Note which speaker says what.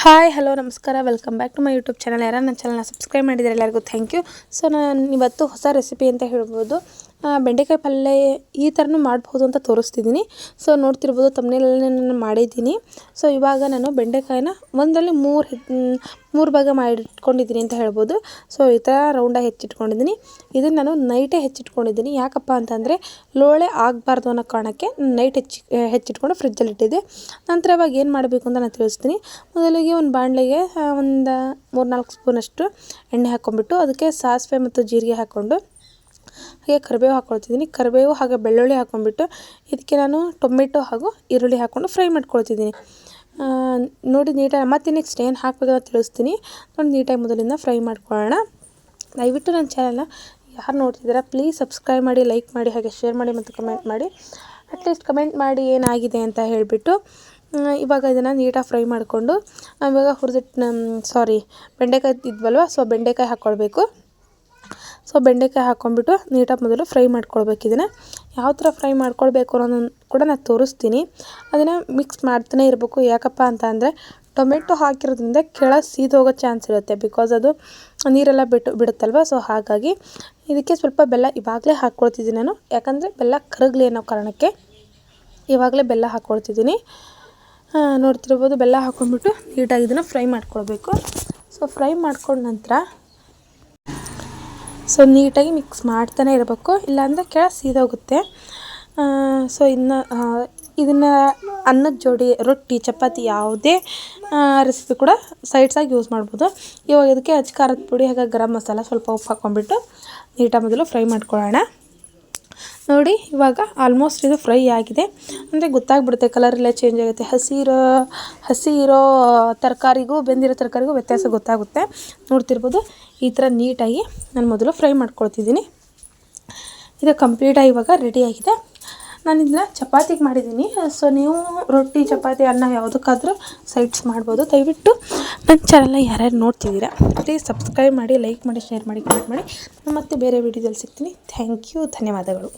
Speaker 1: Hi hello ನಮಸ್ಕಾರ welcome back to my YouTube channel. ಯಾರು ನನ್ನ ಚಾನಲ್ನ ಸಬ್ಸ್ಕ್ರೈಬ್ ಮಾಡಿದರೆ ಎಲ್ಲರಿಗೂ ಥ್ಯಾಂಕ್ ಯು. ಸೊ ನಾನು ಇವತ್ತು ಹೊಸ ರೆಸಿಪಿ ಅಂತ ಹೇಳ್ಬೋದು. ಬೆಂಡೆಕಾಯಿ ಪಲ್ಯ ಈ ಥರನೂ ಮಾಡ್ಬೋದು ಅಂತ ತೋರಿಸ್ತಿದ್ದೀನಿ. ಸೊ ನೋಡ್ತಿರ್ಬೋದು ತಮ್ಮನೇಲಲ್ಲೇ ನಾನು ಮಾಡಿದ್ದೀನಿ. ಸೊ ಇವಾಗ ನಾನು ಬೆಂಡೆಕಾಯಿನ ಒಂದರಲ್ಲಿ ಮೂರು ಭಾಗ ಮಾಡಿಟ್ಕೊಂಡಿದ್ದೀನಿ ಅಂತ ಹೇಳ್ಬೋದು. ಸೊ ಈ ಥರ ರೌಂಡಾಗಿ ಹೆಚ್ಚಿಟ್ಕೊಂಡಿದ್ದೀನಿ. ಇದನ್ನು ನಾನು ನೈಟೇ ಹೆಚ್ಚಿಟ್ಕೊಂಡಿದ್ದೀನಿ. ಯಾಕಪ್ಪ ಅಂತಂದರೆ ಲೋಳೆ ಆಗಬಾರ್ದು ಅನ್ನೋ ಕಾರಣಕ್ಕೆ ನೈಟ್ ಹೆಚ್ಚಿಟ್ಕೊಂಡು ಫ್ರಿಜ್ಜಲ್ಲಿ ಇಟ್ಟಿದ್ದೆ. ನಂತರ ಇವಾಗ ಏನು ಮಾಡಬೇಕು ಅಂತ ನಾನು ತಿಳಿಸ್ತೀನಿ. ಮೊದಲಿಗೆ ಒಂದು ಬಾಣಲೆಗೆ ಒಂದು 3-4 ಸ್ಪೂನಷ್ಟು ಎಣ್ಣೆ ಹಾಕ್ಕೊಂಡ್ಬಿಟ್ಟು ಅದಕ್ಕೆ ಸಾಸಿವೆ ಮತ್ತು ಜೀರಿಗೆ ಹಾಕ್ಕೊಂಡು ಹಾಗೆ ಕರಿಬೇವು ಹಾಕ್ಕೊಳ್ತಿದ್ದೀನಿ. ಕರಿಬೇವು ಹಾಗೆ ಬೆಳ್ಳುಳ್ಳಿ ಹಾಕ್ಕೊಂಡ್ಬಿಟ್ಟು ಇದಕ್ಕೆ ನಾನು ಟೊಮೆಟೊ ಹಾಗೂ ಈರುಳ್ಳಿ ಹಾಕ್ಕೊಂಡು ಫ್ರೈ ಮಾಡ್ಕೊಳ್ತಿದ್ದೀನಿ. ನೋಡಿ ನೀಟಾಗಿ ಮತ್ತೆ ನೆಕ್ಸ್ಟ್ ಏನು ಹಾಕಬೇಕು ಅಂತ ತಿಳಿಸ್ತೀನಿ. ನೋಡಿ ನೀಟಾಗಿ ಮೊದಲಿಂದ ಫ್ರೈ ಮಾಡ್ಕೊಳ್ಳೋಣ. ದಯವಿಟ್ಟು ನನ್ನ ಚಾನಲ್ನ ಯಾರು ನೋಡ್ತಿದ್ದೀರಾ ಪ್ಲೀಸ್ ಸಬ್ಸ್ಕ್ರೈಬ್ ಮಾಡಿ, ಲೈಕ್ ಮಾಡಿ, ಹಾಗೆ ಶೇರ್ ಮಾಡಿ ಮತ್ತು ಕಮೆಂಟ್ ಮಾಡಿ. ಅಟ್ಲೀಸ್ಟ್ ಕಮೆಂಟ್ ಮಾಡಿ ಏನಾಗಿದೆ ಅಂತ ಹೇಳಿಬಿಟ್ಟು ಇವಾಗ ಇದನ್ನು ನೀಟಾಗಿ ಫ್ರೈ ಮಾಡಿಕೊಂಡು ಇವಾಗ ಬೆಂಡೆಕಾಯಿ ಇದ್ವಲ್ವ, ಸೊ ಬೆಂಡೆಕಾಯಿ ಹಾಕ್ಕೊಳ್ಬೇಕು. ಸೊ ಬೆಂಡೆಕಾಯಿ ಹಾಕ್ಕೊಂಡ್ಬಿಟ್ಟು ನೀಟಾಗಿ ಮೊದಲು ಫ್ರೈ ಮಾಡ್ಕೊಳ್ಬೇಕು. ಇದನ್ನು ಯಾವ ಥರ ಫ್ರೈ ಮಾಡ್ಕೊಳ್ಬೇಕು ಅನ್ನೋದನ್ನು ಕೂಡ ನಾನು ತೋರಿಸ್ತೀನಿ. ಅದನ್ನು ಮಿಕ್ಸ್ ಮಾಡ್ತಾನೆ ಇರಬೇಕು. ಯಾಕಪ್ಪ ಅಂತ ಅಂದರೆ ಟೊಮೆಟೊ ಹಾಕಿರೋದ್ರಿಂದ ಕೆಳಗೆ ಸೀದೋಗೋ ಚಾನ್ಸ್ ಇರುತ್ತೆ, ಬಿಕಾಸ್ ಅದು ನೀರೆಲ್ಲ ಬಿಡುತ್ತಲ್ವ. ಸೊ ಹಾಗಾಗಿ ಇದಕ್ಕೆ ಸ್ವಲ್ಪ ಬೆಲ್ಲ ಇವಾಗಲೇ ಹಾಕ್ಕೊಳ್ತಿದ್ದೀನಿ ನಾನು. ಯಾಕಂದರೆ ಬೆಲ್ಲ ಕರಗಲಿ ಅನ್ನೋ ಕಾರಣಕ್ಕೆ ಇವಾಗಲೇ ಬೆಲ್ಲ ಹಾಕ್ಕೊಳ್ತಿದ್ದೀನಿ. ನೋಡ್ತಿರ್ಬೋದು ಬೆಲ್ಲ ಹಾಕ್ಕೊಂಡ್ಬಿಟ್ಟು ನೀಟಾಗಿ ಇದನ್ನು ಫ್ರೈ ಮಾಡ್ಕೊಳ್ಬೇಕು. ಸೊ ಫ್ರೈ ಮಾಡ್ಕೊಂಡ ನಂತರ ಸೊ ನೀಟಾಗಿ ಮಿಕ್ಸ್ ಮಾಡ್ತಾನೆ ಇರಬೇಕು, ಇಲ್ಲಾಂದರೆ ಕೆಳಗೆ ಸೀದೋಗುತ್ತೆ. ಸೊ ಇದನ್ನು ಅನ್ನದ ಜೋಡಿ, ರೊಟ್ಟಿ, ಚಪಾತಿ ಯಾವುದೇ ರೆಸಿಪಿ ಕೂಡ ಸೈಡ್ಸಾಗಿ ಯೂಸ್ ಮಾಡ್ಬೋದು. ಇವಾಗ ಇದಕ್ಕೆ ಖಾರದ ಪುಡಿ ಹಾಗೆ ಗರಂ ಮಸಾಲ ಸ್ವಲ್ಪ ಉಪ್ಪು ಹಾಕ್ಕೊಂಡ್ಬಿಟ್ಟು ನೀಟಾಗಿ ಮೊದಲು ಫ್ರೈ ಮಾಡ್ಕೊಳ್ಳೋಣ. ನೋಡಿ ಇವಾಗ ಆಲ್ಮೋಸ್ಟ್ ಇದು ಫ್ರೈ ಆಗಿದೆ ಅಂದರೆ ಗೊತ್ತಾಗ್ಬಿಡುತ್ತೆ, ಕಲರೆಲ್ಲ ಚೇಂಜ್ ಆಗುತ್ತೆ. ಹಸಿ ಇರೋ ತರಕಾರಿಗೂ ಬೆಂದಿರೋ ತರಕಾರಿಗೂ ವ್ಯತ್ಯಾಸ ಗೊತ್ತಾಗುತ್ತೆ. ನೋಡ್ತಿರ್ಬೋದು ಈ ಥರ ನೀಟಾಗಿ ನಾನು ಮೊದಲು ಫ್ರೈ ಮಾಡ್ಕೊಳ್ತಿದ್ದೀನಿ. ಇದು ಕಂಪ್ಲೀಟಾಗಿ ಇವಾಗ ರೆಡಿಯಾಗಿದೆ. ನಾನು ಇದನ್ನ ಚಪಾತಿಗೆ ಮಾಡಿದ್ದೀನಿ. ಸೊ ನೀವು ರೊಟ್ಟಿ, ಚಪಾತಿ, ಅನ್ನ ಯಾವುದಕ್ಕಾದರೂ ಸೈಡ್ಸ್ ಮಾಡ್ಬೋದು. ದಯವಿಟ್ಟು ನನ್ನ ಚಾನಲ್ನ ಯಾರ್ಯಾರು ನೋಡ್ತಿದ್ದೀರಾ ಪ್ಲೀಸ್ ಸಬ್ಸ್ಕ್ರೈಬ್ ಮಾಡಿ, ಲೈಕ್ ಮಾಡಿ, ಶೇರ್ ಮಾಡಿ, ಕಮೆಂಟ್ ಮಾಡಿ. ಮತ್ತೆ ಬೇರೆ ವಿಡಿಯೋದಲ್ಲಿ ಸಿಗ್ತೀನಿ. ಥ್ಯಾಂಕ್ ಯು, ಧನ್ಯವಾದಗಳು.